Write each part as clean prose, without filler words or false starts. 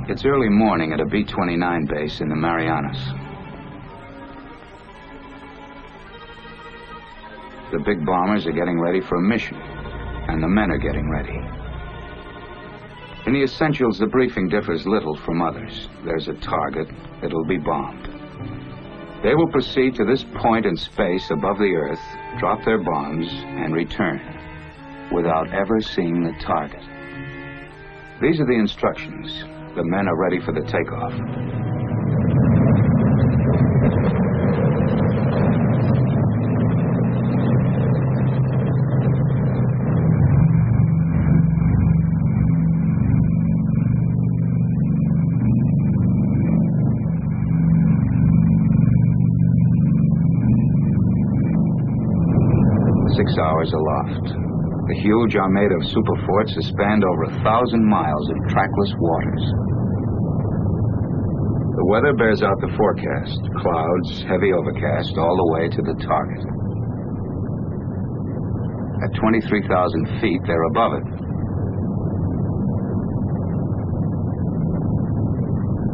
It's early morning at a B-29 base in the Marianas. The big bombers are getting ready for a mission, and the men are getting ready. In the essentials, the briefing differs little from others. There's a target. It'll be bombed. They will proceed to this point in space above the Earth, drop their bombs, and return without ever seeing the target. These are the instructions. The men are ready for the takeoff. 6 hours aloft. The huge armada of superforts has spanned over 1,000 miles of trackless waters. The weather bears out the forecast. Clouds, heavy overcast, all the way to the target. At 23,000 feet, they're above it.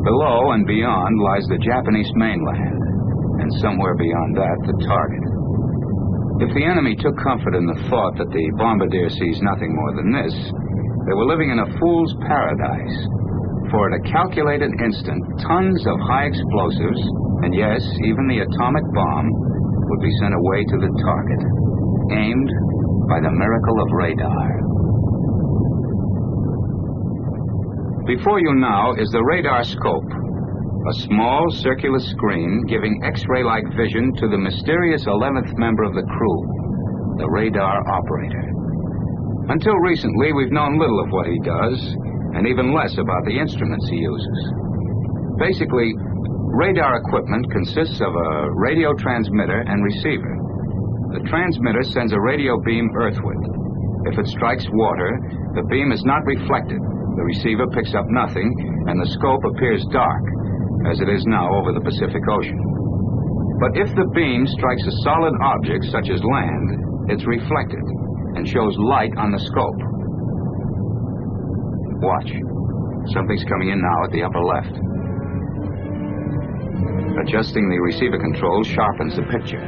Below and beyond lies the Japanese mainland, and somewhere beyond that, the target. If the enemy took comfort in the thought that the bombardier sees nothing more than this, they were living in a fool's paradise. For at a calculated instant, tons of high explosives, and yes, even the atomic bomb, would be sent away to the target, aimed by the miracle of radar. Before you now is the radar scope, a small circular screen giving X-ray-like vision to the mysterious 11th member of the crew, the radar operator. Until recently, we've known little of what he does, and even less about the instruments he uses. Basically, radar equipment consists of a radio transmitter and receiver. The transmitter sends a radio beam earthward. If it strikes water, the beam is not reflected. The receiver picks up nothing, and the scope appears dark, as it is now over the Pacific Ocean. But if the beam strikes a solid object, such as land, it's reflected and shows light on the scope. Watch. Something's coming in now at the upper left. Adjusting the receiver control sharpens the picture.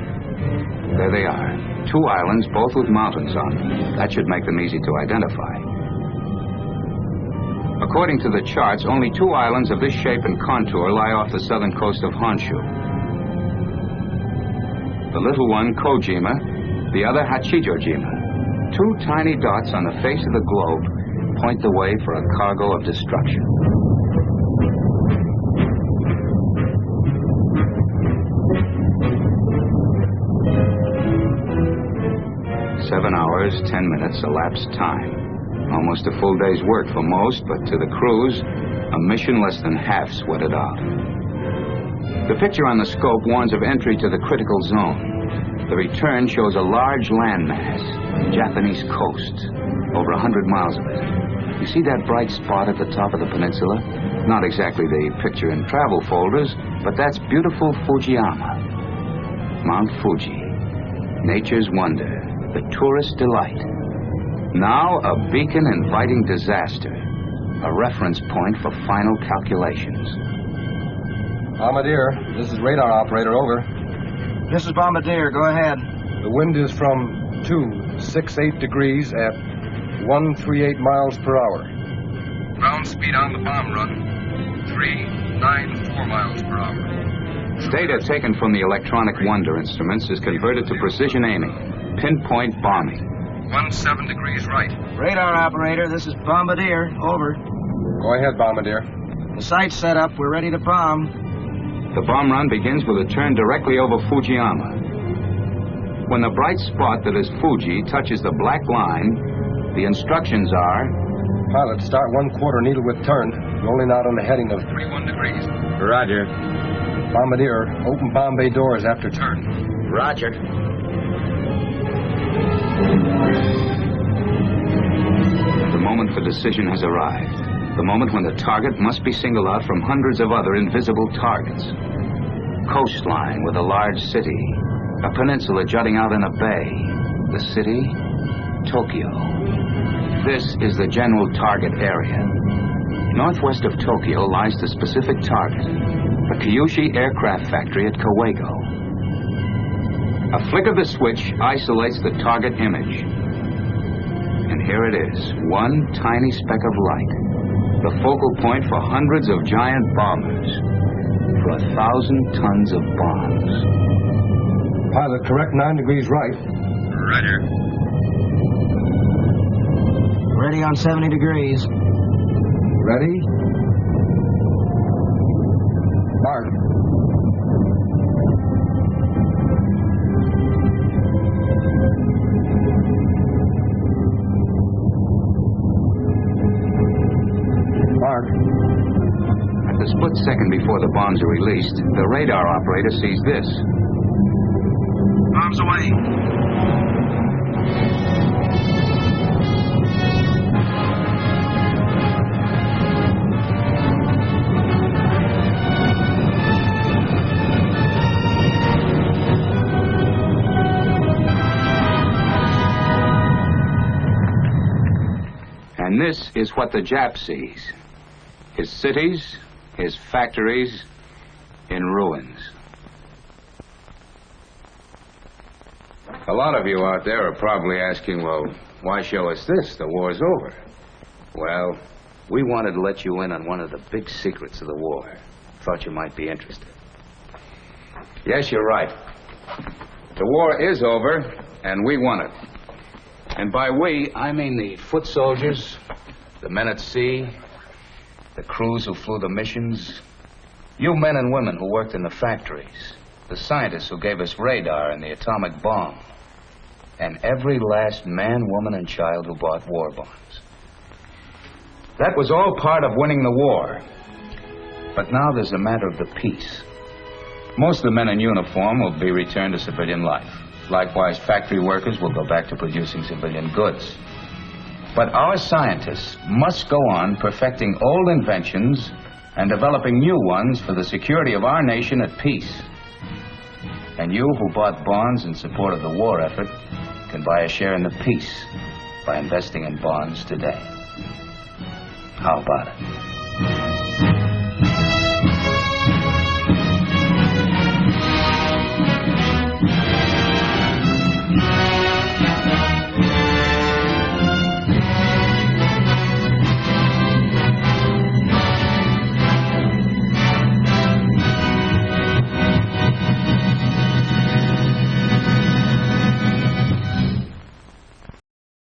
There they are. 2 islands, both with mountains on them. That should make them easy to identify. According to the charts, only 2 islands of this shape and contour lie off the southern coast of Honshu. The little one, Kojima, the other, Hachijojima. 2 tiny dots on the face of the globe point the way for a cargo of destruction. Seven hours, 10 minutes, elapsed time. Almost a full day's work for most, but to the crews, a mission less than half sweated out. The picture on the scope warns of entry to the critical zone. The return shows a large landmass, Japanese coast, over 100 miles of it. You see that bright spot at the top of the peninsula? Not exactly the picture in travel folders, but that's beautiful Fujiyama. Mount Fuji, nature's wonder, the tourist delight. Now a beacon inviting disaster, a reference point for final calculations. Bombardier, this is radar operator, over. This is Bombardier, go ahead. The wind is from 268 degrees at 138 miles per hour. Ground speed on the bomb run, 394 miles per hour. Data taken from the electronic wonder instruments is converted to precision aiming, pinpoint bombing. 17 degrees right. Radar operator, this is Bombardier, over. Go ahead, Bombardier. The site's set up, we're ready to bomb. The bomb run begins with a turn directly over Fujiyama. When the bright spot that is Fuji touches the black line, the instructions are... Pilot, start 1/4 needle with turn, rolling out on the heading of... 31 degrees. Roger. Bombardier, open bomb bay doors after turn. Roger. The moment for decision has arrived. The moment when the target must be singled out from hundreds of other invisible targets. Coastline with a large city. A peninsula jutting out in a bay. The city, Tokyo. This is the general target area. Northwest of Tokyo lies the specific target, the Kyushu Aircraft Factory at Kawagoe. A flick of the switch isolates the target image. And here it is, one tiny speck of light, the focal point for hundreds of giant bombers, for 1,000 tons of bombs. Pilot, correct 9 degrees right. Roger. Ready on 70 degrees. Ready? Mark. Mark. At the split second before the bombs are released, the radar operator sees this. Bombs away. And this is what the Jap sees. His cities, his factories, in ruins. A lot of you out there are probably asking, well, why show us this? The war's over. Well, we wanted to let you in on one of the big secrets of the war. Thought you might be interested. Yes, you're right. The war is over, and we won it. And by we, I mean the foot soldiers, the men at sea, the crews who flew the missions, you men and women who worked in the factories, the scientists who gave us radar and the atomic bomb, and every last man, woman, and child who bought war bonds. That was all part of winning the war. But now there's a matter of the peace. Most of the men in uniform will be returned to civilian life. Likewise, factory workers will go back to producing civilian goods. But our scientists must go on perfecting old inventions and developing new ones for the security of our nation at peace. And you who bought bonds in support of the war effort can buy a share in the peace by investing in bonds today. How about it?